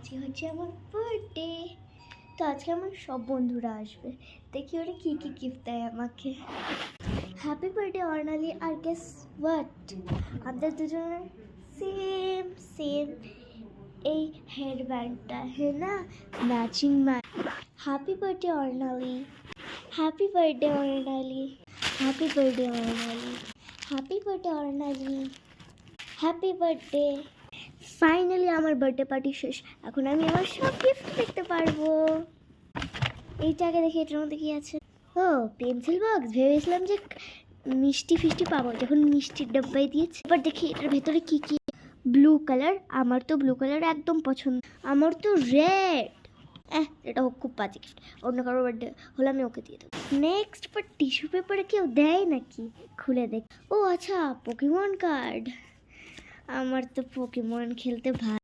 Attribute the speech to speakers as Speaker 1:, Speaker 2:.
Speaker 1: আজকে হচ্ছে আমার বার্থডে। তো আজকে আমার সব বন্ধুরা আসবে, দেখি ওরা কী কী গিফট দেয় আমাকে। Happy birthday Arnali. আর গেস হোয়াট, আমাদের দুজনের সেম সেম এই হেয়ার ব্যান্ডটা, হ্যাঁ না, matching happy birthday Arnali, happy birthday Arnali, happy birthday Arnali, happy birthday Arnali, happy birthday. Finally আমার বার্থডে পার্টি শেষ, এখন আমি আমার সব গিফট দেখতে পারবো। এইটাকে দেখি, এটার মধ্যে কি আছে। ও, পেন্সিল বক্স। ভেবেছিলাম যে মিষ্টি ফিষ্টি পাবো, যখন মিষ্টির ডাব্বাই দিয়েছে। এবার দেখি এটার ভেতরে কি কি। ব্লু কালার, আমার তো ব্লু কালার একদম পছন্দ। আমার তো রেড। এটা খুব বাজে গিফট, অন্য কারোর বার্থডে হলে আমি ওকে দিয়ে দেবো। নেক্সট, বাট টিস্যু পেপারে কেউ দেয় নাকি, খুলে দেখ। ও আচ্ছা, পোকেমন কার্ড। আমার তো পোকেমন খেলতে ভালো।